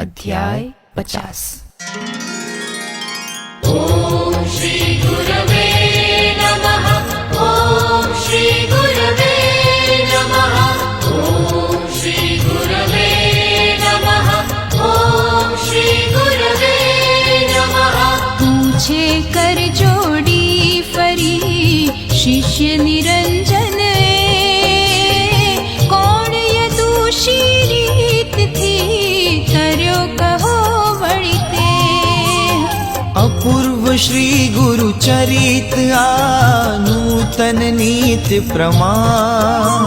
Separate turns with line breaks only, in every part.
अध्याय 50।
ओम श्री गुरवे नमः। ओम श्री गुरवे नमः। ओम श्री गुरवे नमः। ओम श्री गुरवे नमः।
पूछे कर जोड़ी फरी शिष्य निरंजन कौन यदुषी रीत थी कर्यो कहो वणिते।
अपूर्व श्री गुरु चरित नूतन नीत प्रमाण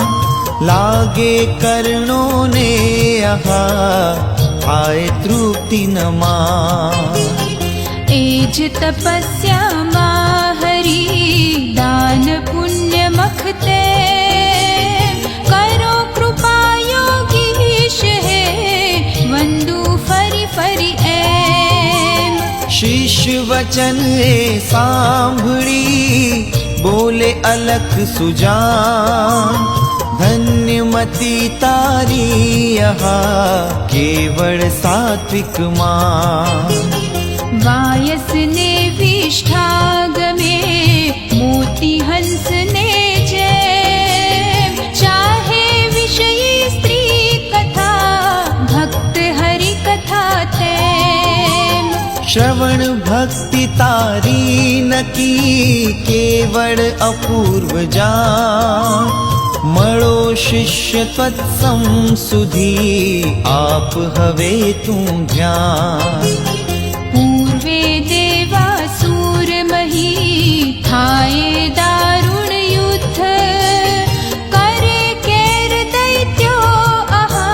लागे कर्णों ने आहा आए तृप्ति नमा।
एज तपस्या माहरी दान पुण्य मखते करो कृपा योगीश है वंदु फरी फरी एम।
शिष्य वचन सांभड़ी बोले अलख सुजान धन्यमती तारी यहा केवल सात्विक मान।
वायस ने विष्ठागमे मोती हंस ने जय चाहे विषयी स्त्री कथा भक्त हरि कथा ते।
श्रवण भक्ति तारी न की केवल अपूर्व जान मळो शिष्य तत्सम सुधी आप हवे तू ध्यान।
पूर्वे देवासुर मही थाए दारुण युद्ध करे केर दैत्यो आहा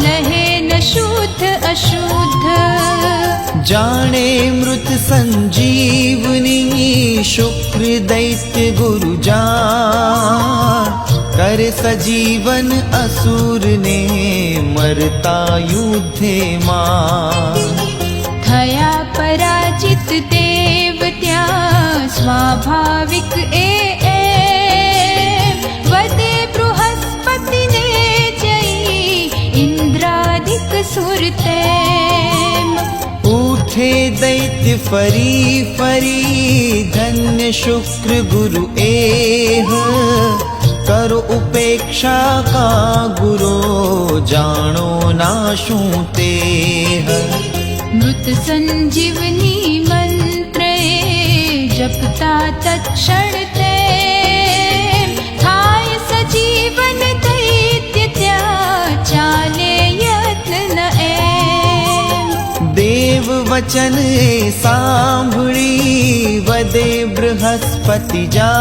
लहे न शुद्ध अशुद्ध।
जाने मृत संजीवनी शुक्र दैत्य गुरु जान कर सजीवन असुर ने मरता युद्धे मान।
थया पराजित देवत्या स्वाभाविक वदे बृहस्पति ने जई इंद्रादिक सुरते।
उठे दैत्य फरी फरी धन्य शुक्र गुरु एह करो उपेक्षा का गुरो जानो नाशू तेह।
मृत संजीवनी मंत्र जपता तत्क्षण ते थाय सजीवन दैत्य त्या चाले यत्न न एम।
देव वचन सांभड़ी वदे बृहस्पति जा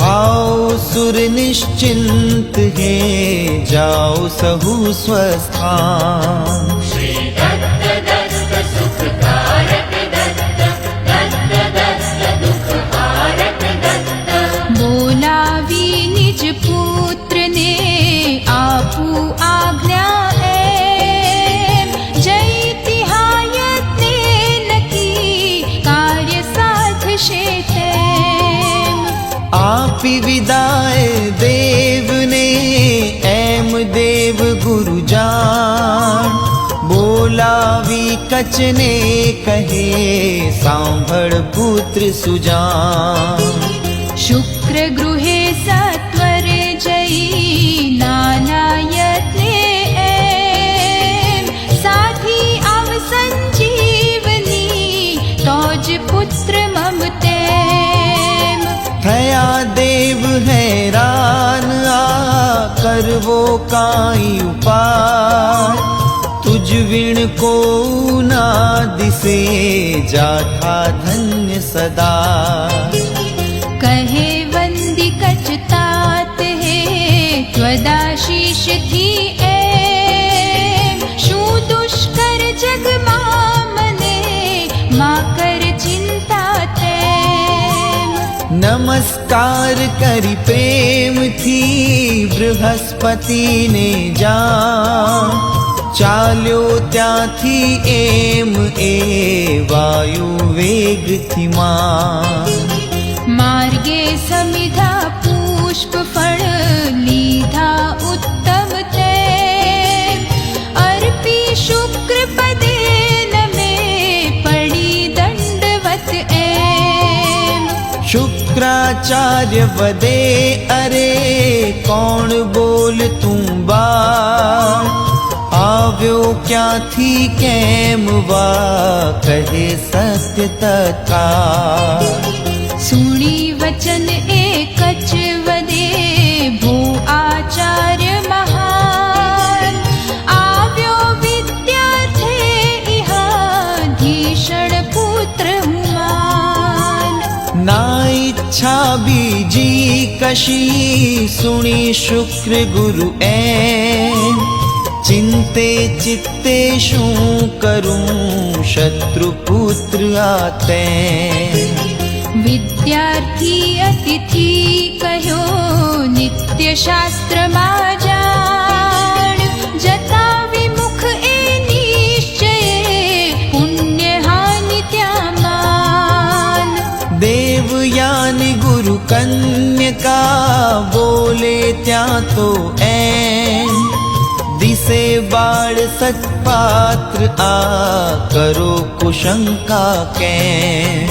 आओ सुर निश्चिंत है जाओ सहु स्वस्थान।
श्री दत्त दत्त सुखकारक दत्त दत्त दत्त दुखहारक दत्त।
बोलावी निज पुत्र ने आपू आज्ञा जय तिहायत ने की कार्य साध शेते।
आपी विदाय देव ने एम देव गुरु जान बोलावी कचने कहे सांभळ पुत्र सुजान।
शुक्र गृहे सत्वर जई नाना यत्ने साधी आव संजीवनी तोज पुत्र ममते।
थया देव हैरान करवो काई उपाय तुझ विण को ना दिसे जाथा धन्य सदा।
कहे वंदी कचतात है त्वदाशीष थी शू दुष्कर जग मामने मा कर चिंता ते।
नमः નમસ્કાર કરી પ્રેમથી બૃહસ્પતિને જા ચાલ્યો ત્યાંથી એમ એ વાયુ વેગથી માં
માર્ગે સમિધા પુષ્પ ફળ લીધા ઉત્તમ તે અર્પી શુક્ર પદે નમે પડી દંડવત એમ
શુક્રાચાર્ય વદે અરે કોણ બોલ તું બા આવ્યો ક્યાંથી કેમ વા કહે સત્ય તથા
સુણી વચન એક જ વદે ભો આચાર્ય મહાન આવ્યો વિદ્યાર્થે ઇહાધીષણ પુત્ર હુમાન
ના ઈચ્છા બીજી કશી સુણી શુક્ર ગુરુ એમ ચિંતે ચિત્તે શું કરું શત્રુપુત્ર આતે
વિદ્યાર્થી અતિથિ કહ્યો નિત્ય શાસ્ત્રમાં જાણ જતા વિમુખ એ નિશ્ચયે પુણ્ય હાનિ ત્યાં માન
દેવયાન ગુરુ કન્યકા બોલે ત્યાં તો એમ દિશે બાળ સત્પાત્ર આ કરો કુશંકા કેમ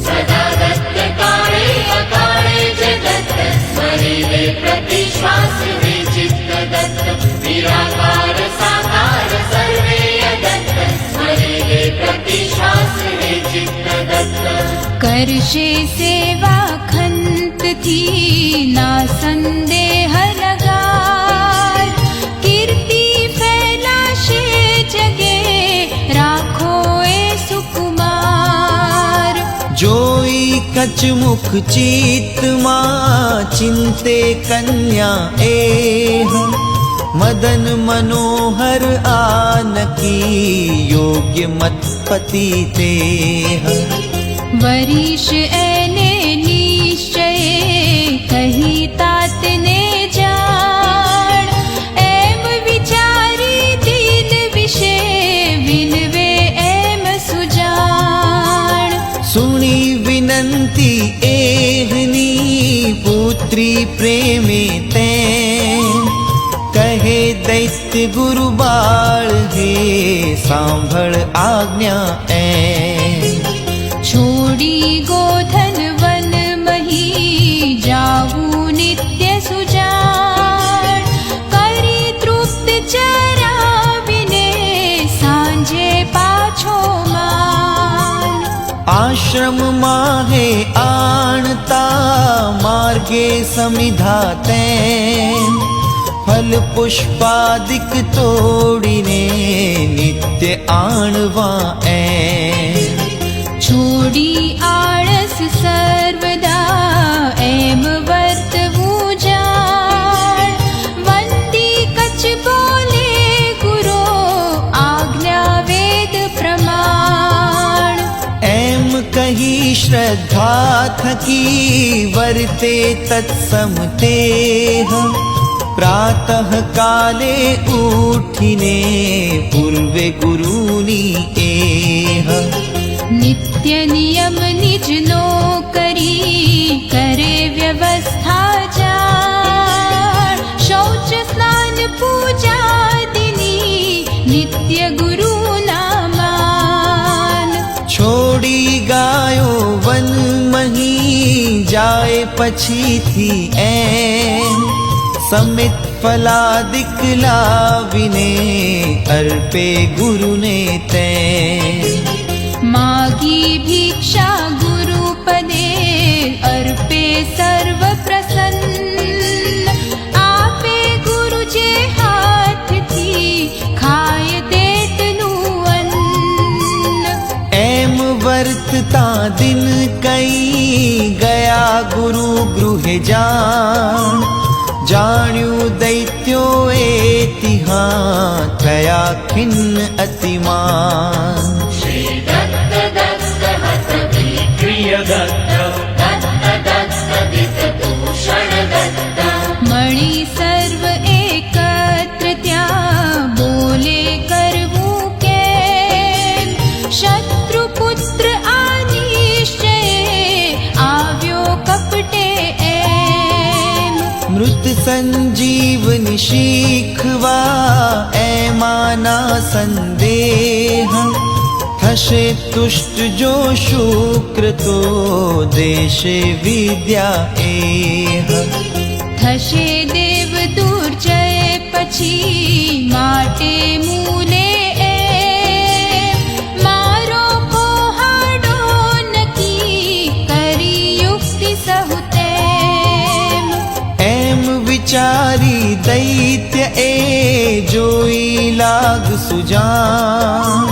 સદા દત્ત કાળે અકાળે જગત સ્મરીલે પ્રતિશ્વાસ રે ચિત્ત દત્ત નિરાકાર સાકાર સર્વે અદત્ત સ્મરીલે પ્રતિશ્વાસ રે ચિત્ત દત્ત
કરશે સેવા ખંતથી ના સંદેહ લગાર કીર્તિ ફેલાશે જગે રાખો એ સુકુમાર
જોઈ કચમુખ ચિત્તમાં ચિંતે કન્યા એહ મદન મનોહર આનકી યોગ્ય મતપતિ તેહ
વરીશ એને નિશ્ચયે કહી તાતને જાણ એમ વિચારી દિન વિશે વિનવે એમ સુજાણ
સુણી વિનંતી એહની પુત્રી પ્રેમે તે કહે દૈત્ય ગુરુ બાળ હે સાંભળ આજ્ઞા એ
છોડી ગોધન વન મહી જાવું નિત્ય સુજાણ કરી તૃપ્ત ચરાવીને સાંજે પાછો માન
આશ્રમમાં હે આણતા માર્ગે સમિધા તેમ ફલ પુષ્પાદિક તોડીને નિત્ય આણવા એમ
છોડી આળસ સર્વદા એમ વર્તવું જાણ વંદી કચ બોલે ગુરો આજ્ઞા વેદ પ્રમાણ
એમ કહી શ્રદ્ધા થકી વર્તે તત્સમતે પ્રાતઃ કાલે ઉઠીને પૂર્વે ગુરુની એહ
નિત્ય નિયમ નિજ નો કરી કરે વ્યવસ્થા જાણ શૌચ સ્નાન પૂજાદિની નિત્ય ગુરુ ના માન
છોડી ગાયો વન મહી જાય પછીથી એમ સમિત ફલાદિક લાવીને અર્પે ગુરુને તે
માગી ભિક્ષા ગુરુ પદે અર્પે સર્વ પ્રસન્ન આપે ગુરુ જે હાથથી ખાય તેટલું અન્ન
એમ વર્તતા દિન કઈ ગયા ગુરુ ગૃહે જાણ્યું દૈત્યો એ તિહા થયા ખિન્ન અતિમાન
શ્રી દત્ત દત્ત હત પ્રિય દત્ત દત્ત દત્ત
મૃત સંજીવની શીખવા એમાંના સંદેહ થશે તુષ્ટ જો શુક્ર તો દેશે વિદ્યા એહ
થશે દેવ દુર્જય પછી માટે મૂલે મારો પોહાડો નક્કી કરી યુક્તિ સહુતેમ
એમ વિચારી દૈત્ય એ જોઈ લાગ સુજાન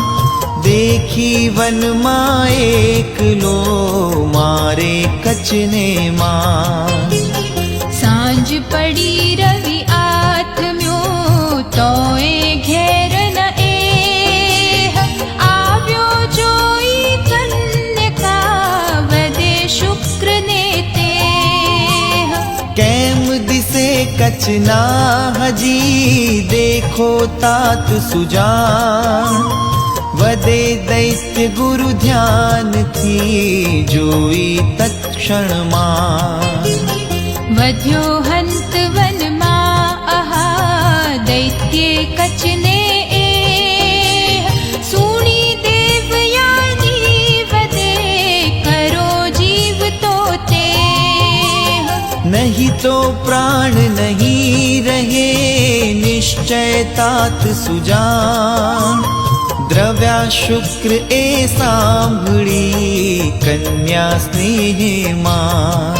देखी वन मां एकलो मारे कचने मां
सांझ पड़ी रवि आत्म्यो तोए घेर न आव्यो जोई कन्यका वदे शुक्र ने ते
केम दिसे कचना हजी देखो तात सुजान वदे दैत्य गुरु ध्यान थी जोई तत्क्षण मां
वध्यो हंत वन मा अहा दैत्ये कचने सूणी देवयानी वदे करो जीव तो ते
नहीं तो प्राण नहीं रहे निश्चय तात सुजान द्रव्या शुक्र ए सांभળી कन्या स्नेह मां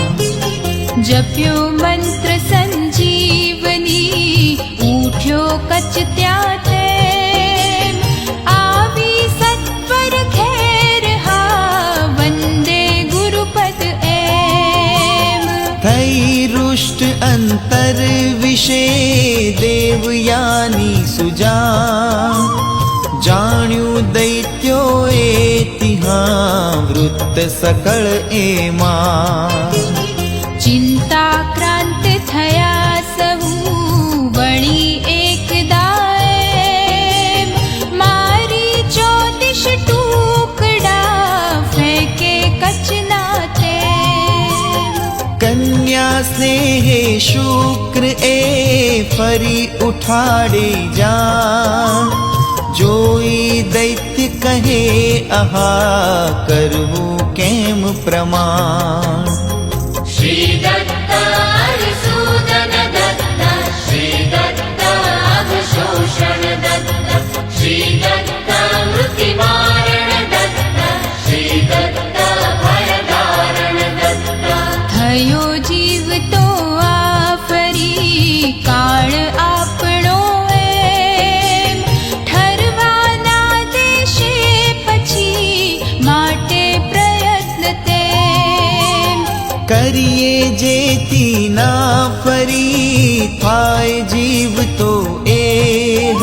जप्यो मंत्र संजीवनी उठ्यो कचत्या तेम आवी सत्वर घेर हा वंदे गुरुपद एम
થઈ रुष्ट अंतर विषे देवयानी सुजान जाण्यू दैत्यो एतिहा वृत्त सकल एमा
चिंता क्रांत थया सहु वणी एकदाएम मारी 24 टुकड़ा फेंके कचना ते
कन्या स्नेह शुक्र ए फरी उठाड़े जा जोई दैत्य कहे आहा करवू केम प्रमाण
श्री दत्त सूदन दत्त श्री दत्त अघशोषण दत्त श्री दत्त मृत्युमारण दत्त श्री दत्त भयदारण दत्त
थयो जीव तो आ फरी काळ आपणो एम ठरवाना देशे पछी माटे प्रयत्न तेम
करिए जेती ना फरी थाय जीव तो एह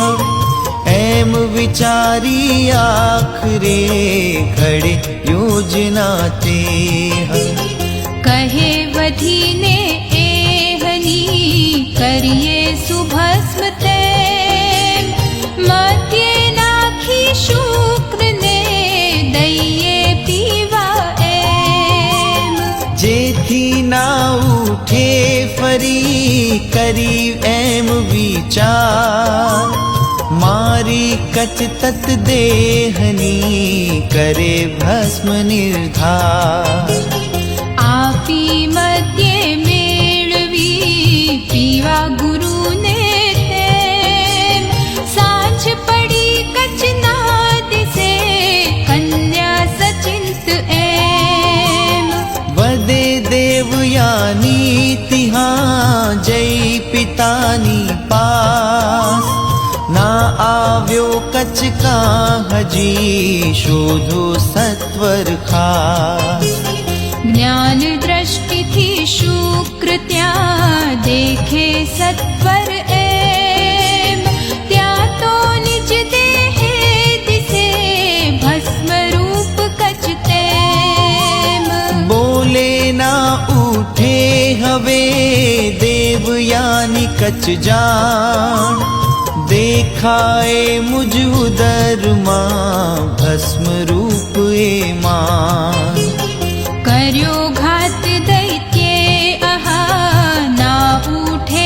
एम विचारी आखरे घड़े योजना ते
कहे वधीने एहनी करिए सुभस्म तेम मध्य नाखी शुक्र ने दइए पीवा एम
जेथी ना उठे फरी करी एम विचार मारी कच तत देहनी करे भस्म निर्धार
आपी मध्य मेळवी पीवा गुरु ने तेम सांझ पड़ी कचना दिसे कन्या सचिंत एम
वदे देवयानी तिहा जय पितानी पास ना આવ્યો કચ કા હજી શોધો સત્વર ખાસ
ज्ञान दृष्टि थी शुक्र त्या देखे सत्वर एम त्या तो निज देहे दिसे भस्म रूप कचतेम
बोले ना उठे हवे देवयानी कच जान देखाए मुझ उदर मां भस्म रूप ए मां
कर्यो घात दैत्ये अहा ना उठे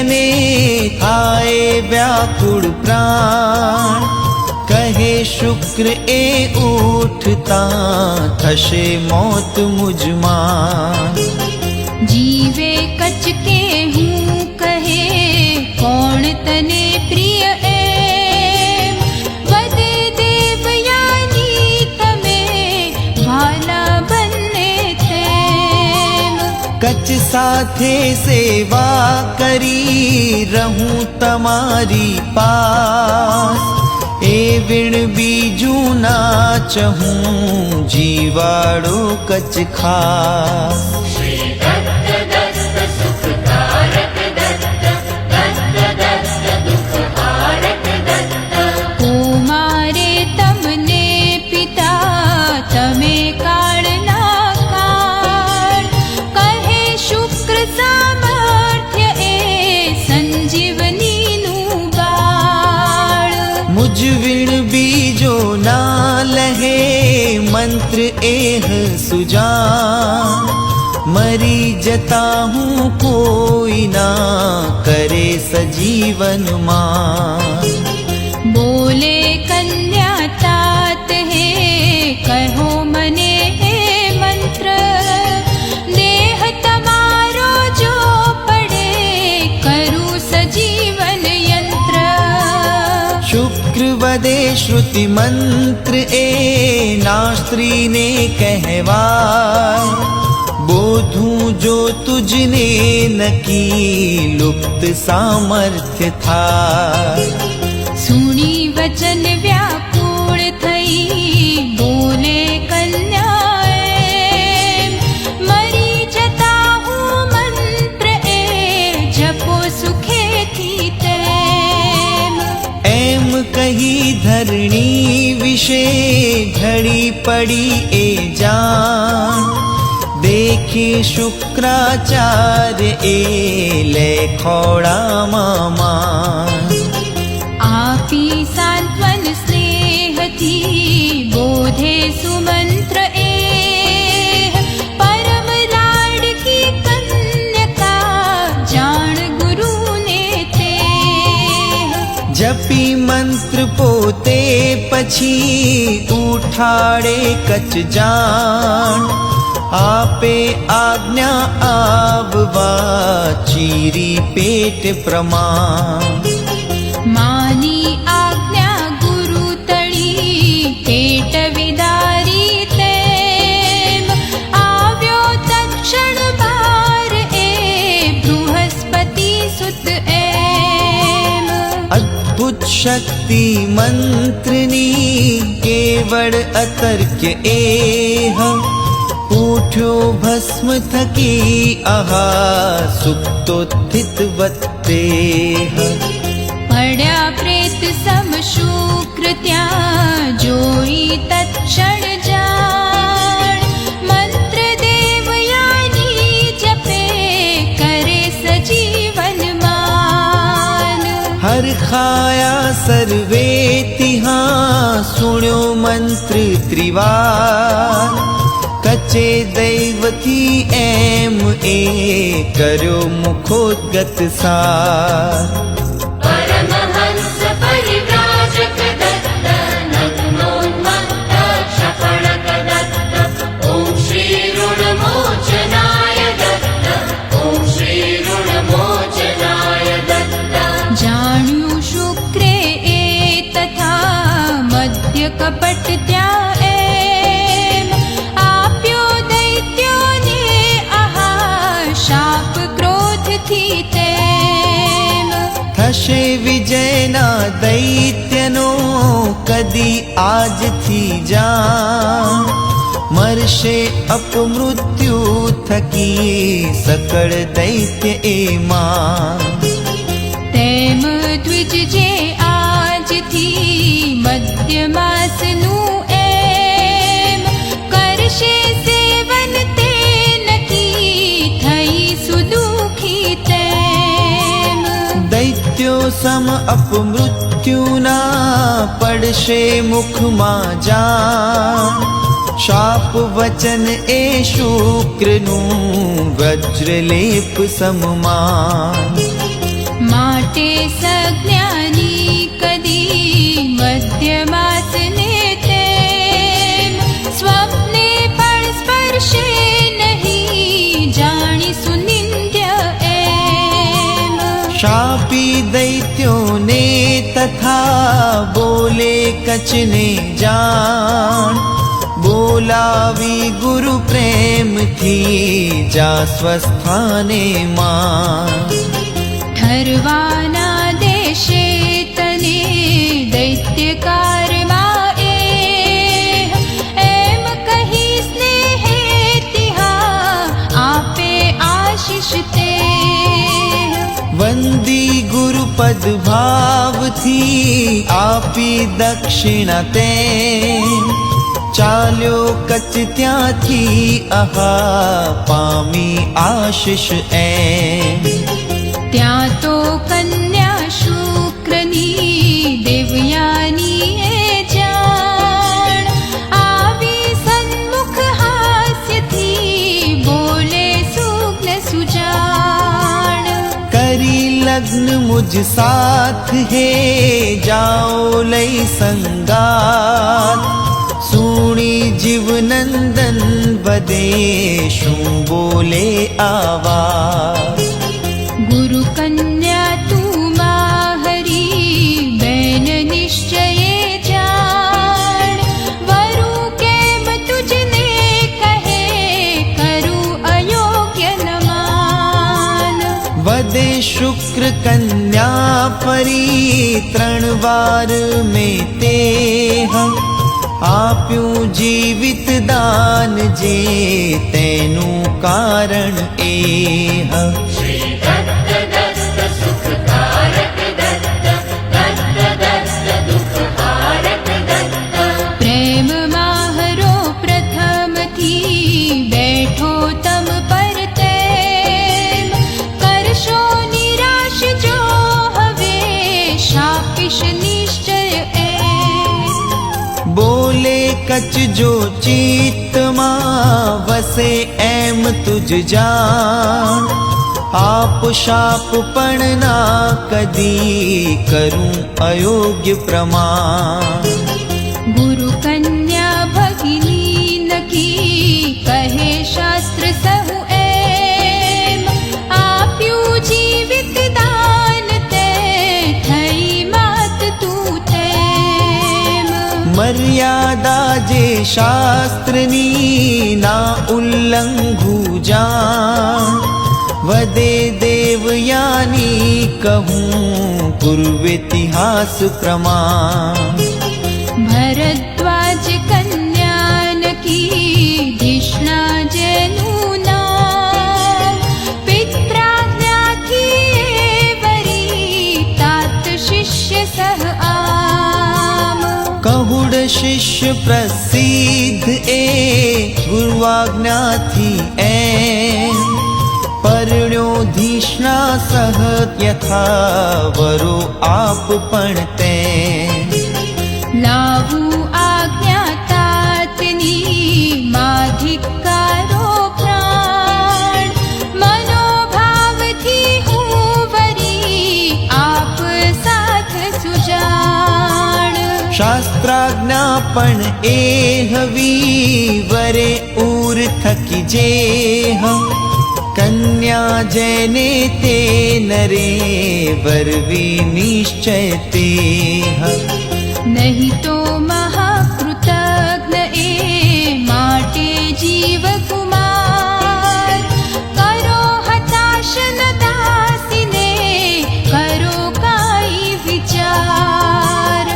અને થાય વ્યાકુળ પ્રાણ. કહે શુક્ર એ ઉઠતા થશે મોત મુજમાં.
જીવે કચ કે હું કહે કોણ તને પ્રિય એમ. વધે દેવયાની તમે ભાલા બંને તેમ.
કચ્છ સાથે સેવા કરી રહું તમારી પાસ. એ વિણ બીજું ના ચહું જીવાડો કચ્છ ખાસ.
શ્રી દત્ત દત્ત સુખકારક દત્ત દત્ત દત્ત દુઃખહારક દત્ત.
ઓ મારે તમને પિતા તમે કાળના કાળ. કહે શુક્ર સામર્થ્ય એ સંજીવનીનું બાળ.
મુજ વિણ બીજો ના લહે મંત્ર એહ સુજાન. મરી જતા હું કોઈ ના કરે સજીવનમાં.
બોલે કન્યા तात હે કહો મને હે મંત્ર. દેહ તમારો જો પડે કરું સજીવન યંત્ર.
શુક્ર વદે શ્રુતિ મંત્ર એ ના સ્ત્રીને કહેવાય. બોધું જો તુજને નકી લુપ્ત સામર્થ્ય થાય.
સુણી વચન વ્યાકુળ થઈ બોલે કન્યા એમ. મરી જતા હું મંત્ર એ જપો સુખેથી તેમ.
એમ કહી ધરણી વિશે ઢળી પડી એ જાણ. દેખે શુક્રાચાર્ય એ લે ખોળામાં માન.
આપી સાંત્વન સ્નેહથી બોધે સુમંત્ર એ. પરમ લાડકી કન્યકા જાણ ગુરુને તે.
જપી મંત્ર પોતે પછી ઉઠાડે કચ્છ જાણ. આપે આજ્ઞા આવવા ચીરી પેટ પ્રમાણ.
માની આજ્ઞા ગુરુ તળી પેટ વિદારી તેમ. આવ્યો તક્ષણ બાર એ બૃહસ્પતિ સુત એમ.
અદ્ભુત શક્તિ મંત્રની કેવળ અતર્ક્ય એહ. ઉઠ્યો ભસ્મ થકી આહા સુપ્તોત્થિત વત્તેહ.
પડ્યા પ્રેત સમ શુક્ર ત્યાં જોઈ તત્ક્ષણ જાણ. મંત્ર દેવયાની જપે કરે સજીવન માન.
હર ખાયા સર્વે તિહા સુણ્યો મંત્ર ત્રિવાર. કચે દૈવથી એમ એ કર્યો મુખોદ્ગત સાર.
પરમહંસ પરિવ્રાજક દત્ત નગ્નોન્મત્ત ક્ષપણક દત્ત. ઓમ શ્રી ઋણમોચનાય દત્ત ઓમ શ્રી ઋણમોચનાય દત્ત.
જાણ્યું શુક્રે એ તથા મધ્ય કપટ ત્યાં એમ. આપ્યો દૈત્યોને આહા શાપ ક્રોધથી તેમ.
થશે વિજયના દૈત્યનો કદી આજથી જાણ. મરશે અપમૃત્યુ થકી સકળ દૈત્ય એમાં.
તેમ દ્વિજ જે આજથી મધ્ય માસનું એમ. કરશે સેવન તે નકી થઈ સુદુખી તેમ.
દૈત્યો સમ અપમૃત્યુના પડશે મુખમાં જાણ. શાપ વચન એ શુક્રનું વજ્રલેપ સમમાન. શાપી દૈત્યોને તથા બોલે કચને જાણ બોલાવી ગુરુ પ્રેમથી જા સ્વસ્થાને માં
ઠરવાના દેશે તને દૈત્યકારમાં એમ કહી સ્નેહે તિહા આપે આશીષ તે
વંદી ગુરુપદ ભાવથી આપી દક્ષિણા તે ચાલ્યો કચ્છ ત્યાંથી આહા પામી આશીષ
ત્યાં તો કન્યા શુક્રની દેવયાની એ જાણ આવી સન્મુખ હાસ્યથી બોલે સુગ્ન સુજાણ
કરી લગ્ન મુજ સાથ હે જાઓ લઈ સંગાત સુણી જીવનંદન વધે શું બોલે આવા
ગુરુ કન્યા તું માહરી બેન નિશ્ચયે જાણ વરુ કેમ તુજને કહે કરું અયોગ્ય ન માન
વધે શુક્ર કન્યા પરી 3 વાર મેં તે આપ્યું જીવિત દાન જે તેનું કારણ એ
શ્રી દત્ત દત્ત સુખકારક દત્ત દત્ત દત્ત દુઃખહારક દત્ત
પ્રેમ માહરો પ્રથમથી બેઠો તમ પર તેમ કરશો નિરાશ જો હવે શાપીશ નિશ્ચય
બોલે કચ્છ જો ચિત્તમાં વસે એમ તુજ જાણ આપ શાપ પણ ના કદી કરું અયોગ્ય પ્રમાણ
ગુરુ કન્યા ભગિની નકી કહે શાસ્ત્ર સહુ એમ આપ્યું જીવિત દાન તે થઈ માત તું તેમ
મર્યાદા જે શાસ્ત્રની ના ઉલ્લંઘુ જાણ વધે દેવયાની કહું પૂર્વેતિહાસ પ્રમાણ
ભરદ્વાજ કન્યા નકી ધિષ્ણા જેનું નામ પિત્રાજ્ઞાથી વરી तात શિષ્ય સહ આમ
કહુડ શિષ્ય પ્રસિદ્ધ એ ગુરુઆજ્ઞાથી એમ પરણ્યો ધિષ્ણા સહ યથા વરો આપ પણ તે
લાવું આજ્ઞા તાતની માધિકારો પ્રાણ મનોભાવથી હું વરી આપ સાથ સુજાણ
શાસ્ત્રાજ્ઞા પણ એ હવી વરે ઉર થકી જે કન્યા જેને તે નરે વરવી નિશ્ચય તે
નહીં તો મહાકૃતજ્ઞ એ માટે જીવ કુમાર કરો હતાશન દાસીને કરો કાઈ વિચાર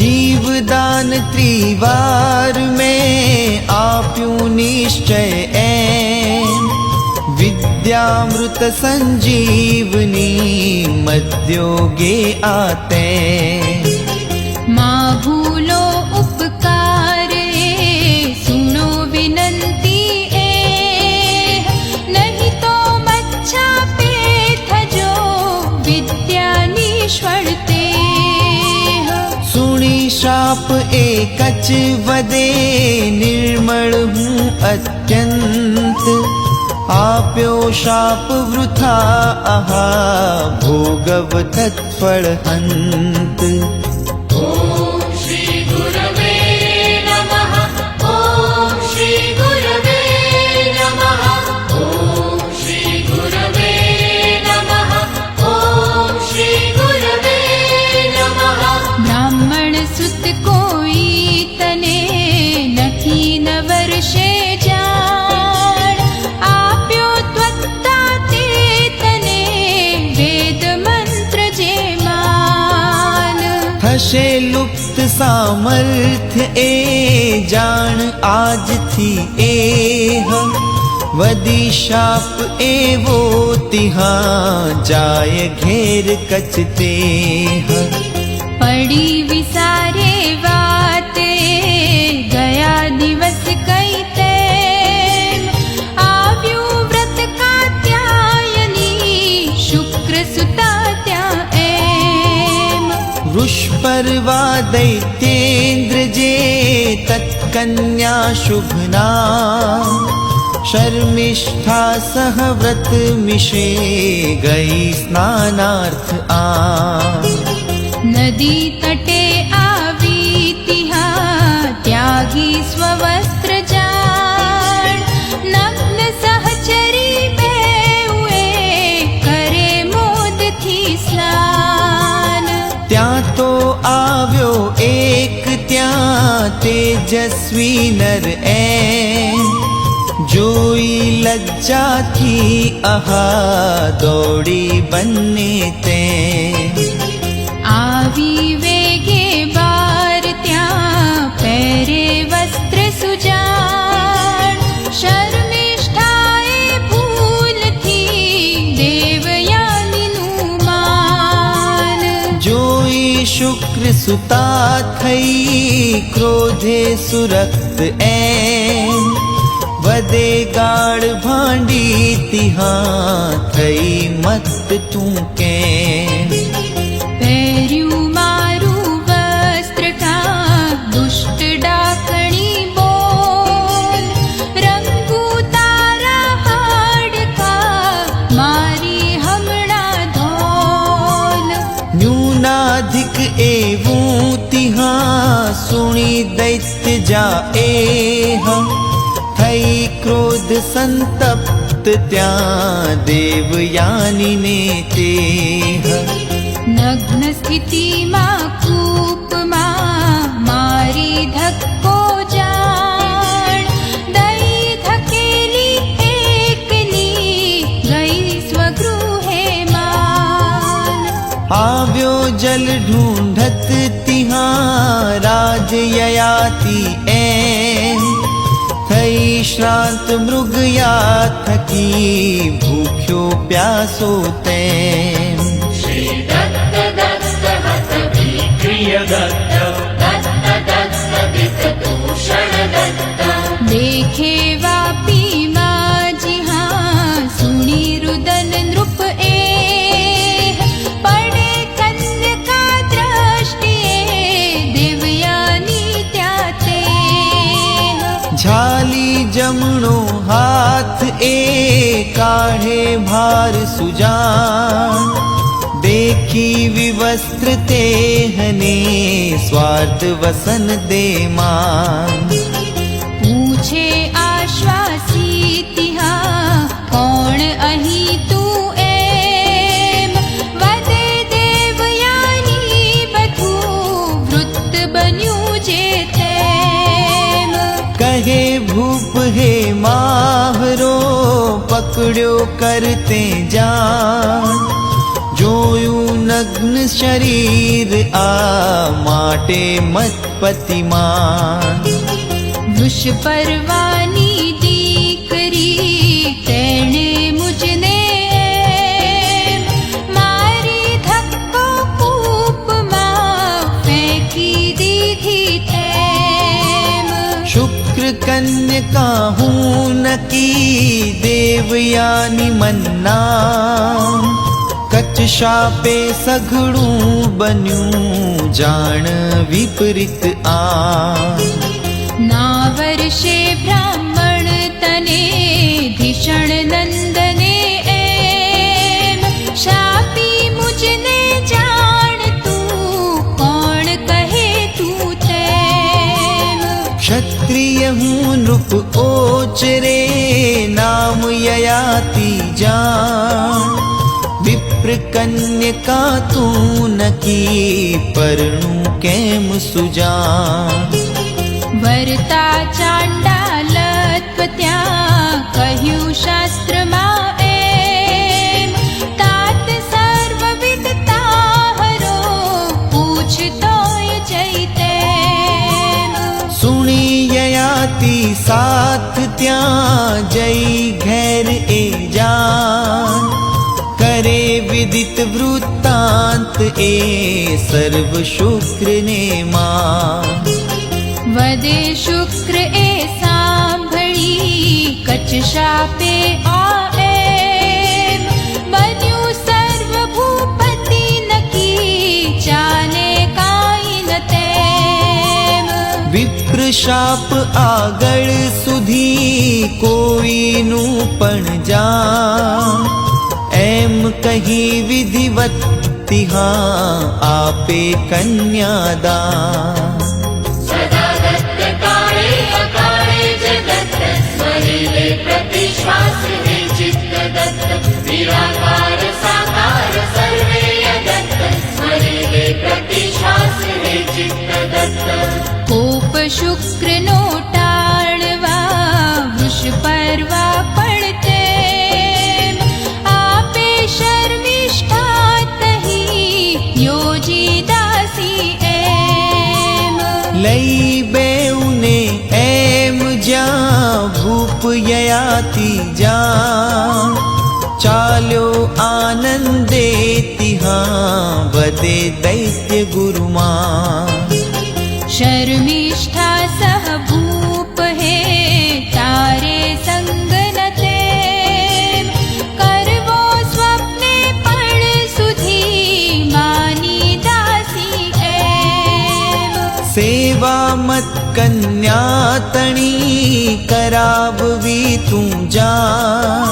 જીવદાન ત્રિવાર મેં આપ્યું નિશ્ચય એમ વિદ્યામૃત સંજીવની મધ્યોગે આતે
માં ભૂલો ઉપકાર એ સુનો વિનંતી એ નહીં તો મચ્છા પે થજો વિદ્યા નિષ્ફળ તે
સુણી શાપ એ કચ્છ વધે નિર્મળ હું અત્યંત આપ્યો શાપ વૃથા આહા ભોગવ તત્ફળ હંત
ઓમ શ્રી ગુરવે નમઃ ઓમ શ્રી ગુરવે નમઃ ઓમ શ્રી ગુરવે નમઃ ઓમ
થશે લુપ્ત સામર્થ્ય એ જાણ આજથી એ વદી શાપ એવો તિહાં જાય ઘેર કચતે
પડી વિસારે વાતે ગયા દિવસ કઈ તેમ આવ્યું વ્રત કાત્યાયની શુક્ર સુતા ત્યાં એમ
વૃષપર્વા દૈત્યેન્દ્ર જે તત્કન્યા શુભના શર્મિષ્ઠા સહ વ્રત મિશે ગઈ સ્નાનાર્થ આ
નદી તટે આવી તિહા ત્યાગી સ્વવસ્ત્ર જાણ નગ્ન સહચરી બેઉએ કરે મોદથી સ્નાન
ત્યાં તો આવ્યો એક ત્યાં તેજસ્વી નર એમ જોઈ લજ્જાથી આહા દોડી બંને તે
આવી વેગે બાર ત્યાં પહેરે વસ્ત્ર સુજાણ શર્મિષ્ઠાએ ભૂલથી દેવયાનીનું માન
જોઈ શુક્ર સુતા થઈ ક્રોધે સુરક્ત એમ વદે ગાળ ભાંડી તિહાં થઈ મત તું કેમ
પહેર્યું મારું વસ્ત્ર કા દુષ્ટ ડાકણી બોલ રંગુ તારા હાડકા મારી હમણાં ધોલ
ન્યૂનાધિક એવું તિહાં સુણી દૈત્ય જાએ થઈ ક્રોધ સંતપ્ત ત્યાં દેવયાનીને તે
નગ્ન સ્થિતિમાં કૂપમાં મારી ધક્કો જાણ દઈ ધકેલી એકલી ગઈ સ્વગૃહે માન
આવ્યો જલ ઢૂંઢત તિહાં રાજ યયાતિ એમ થઈ શ્રાંત મૃગયા થકી ભૂખ્યો પ્યાસો તેમ
श्री दत्त दत्त हत विक्रिय दत्त दत्त दत्त दित दूषण दत्त
देखे वापी माजी हाँ सुनी रुदन नृप ए पड़े कन्या दृष्टिए देवयानी त्याते
झाली जमणो हाथ ए काढ़े भार सुजान देखी विवस्त्र ते हने स्वार्थ वसन दे मान
पूछे आश्वासी तिहा कौन अही તું એમ વદે દેવયાની બધું વૃત્ત બન્યું જે તેમ
कहे भूप हे माहरो पकड़ो करते जान જોયું નગ્ન શરીર આ માટે મતપતિમાન
વૃષપર્વાની દીકરી તેણે મુજને એમ મારી ધક્કો કૂપમાં ફેંકી દીધી તેમ
શુક્ર કન્યકા હું નકી દેવયાની મન્ના કચ શાપે સઘળું બન્યું જાણ વિપરીત આ
ના વર્ષે બ્રાહ્મણ તને ભીષણ નંદને એમ શાપી મુજને જાણ તું કોણ કહે તું તેમ
ક્ષત્રિય હું નૃપ ઓચરે નામ યયાતિ જાણ વિપ્ર કન્યકા તું નકી પરણું કેમ સુજાન
વરતા ચાંડાલત્વ ત્યાં કહ્યું શાસ્ત્રમાં એમ તાત સર્વવિદતા હરો પૂછતો
साथ ત્યાં જઈ ઘેર એ જાન કરે વિદિત વૃત્તાંત એ સર્વ શુક્રને માન
વદે શુક્ર એ સાંભળી કચ્છ શાપે આ એમ બન્યું સર્વ ભૂપતિ નકી ચાલે કાંઈ ન તેમ
વિપ્ર શાપ આગળ સુધી કોઈનું પણ જાન એમ કહી વિધિવત તિહાં આપે કન્યાદાન
સદા દત્ત કાળે અકાળે જગત સ્મરેલે પ્રતિશ્વાસ હે ચિત્ત દત્ત નિરાકાર સાકાર સર્વે અદત્ત સ્મરેલે પ્રતિશ્વાસ હે ચિત્ત દત્ત
કોપ શુક્રનો ટાળવા વૃષ પરવા પડતે આપે શર્મિષ્ઠા તહી યોજી દાસી એમ
લઈ બેઉને એમ જ્યાં ભૂપ યયાતિ જ્યાં ચાલ્યો આનંદે તિહાં વદે દૈત્ય ગુરુમાં
શર્મિષ્ઠા સહ ભૂપ હે તારે સંગ ન તેમ કરવો સ્વપ્ને પણ સુધી માની દાસી એમ
સેવા મત કન્યા તણી કરાવવી તું જા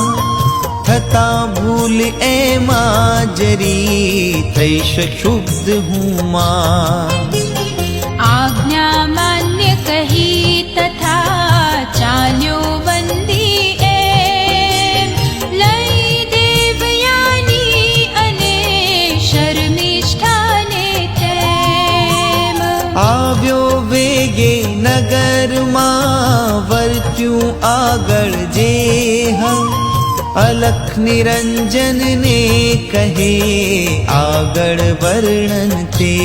થતા ભૂલ એમાં જરી થઈશ શુદ્ધ હું માં
આજ્ઞા માન્ય કહી તથા ચાલ્યો વંદી એમ લઈ દેવયાની અને શર્મિષ્ઠાને તેમ
આવ્યો વેગે નગરમાં વર્ત્યું આગળ જે અલખ નિરંજનને કહે આગળ વર્ણન તે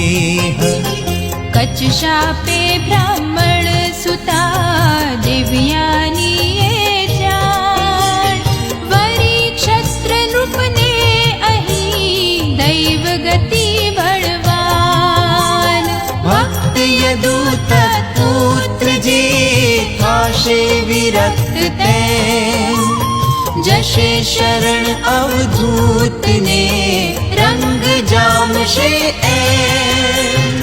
કચ્છ શાપે બ્રાહ્મણ સુતા દેવયાની એ જાણ વરી ક્ષત્ર નૃપને અહીં દૈવ ગતિ બળવાન
ભક્ત યદૂત પુત્ર જે થાશે વિરક્ત તેમ જશે શરણ અવધૂતને રંગ જામશે એમ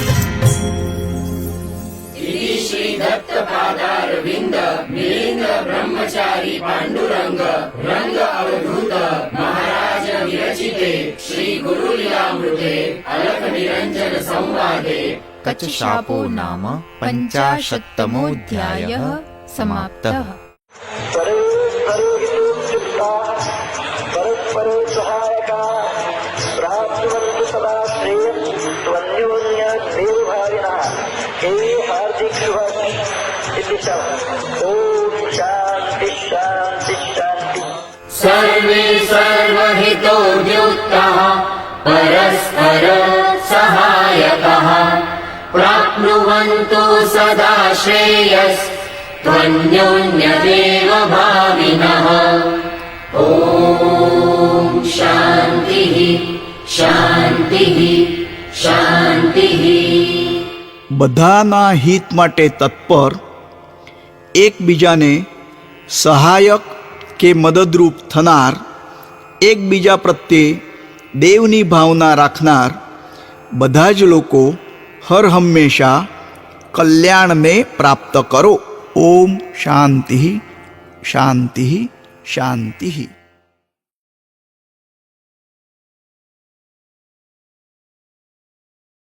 શ્રી દત્ત પાદારવિંદ મિલિંદ બ્રહ્મચારી પાંડુરંગ રંગ અવધૂત મહારાજ વિરચિતે શ્રી ગુરુલીલામૃતે અલખ નિરંજન સંવાદે
कच्छशापो नाम 50तमोऽध्यायः समाप्तः।
परस्परे सहायका प्राप्नुवन्तु सदा श्रेयं त्वन्योन्यदेवभागिनः हे हार्दिक शुभाशि ॐ शान्ति शान्ति शान्ति
सर्वे सर्वहितोद्युक्तः परस्पर सहायकः प्राप्नुवन्तु सदा श्रेयस्त्वन्योन्यदेव भाविनः ॐ शान्तिः शान्तिः शान्तिः।
બધાના હિત માટે તત્પર, એકબીજાને સહાયક કે મદદરૂપ થનાર, એકબીજા પ્રત્યે દેવની ભાવના રાખનાર બધા જ લોકો હર હંમેશા કલ્યાણને પ્રાપ્ત કરો. ઓમ શાંતિ શાંતિ શાંતિ.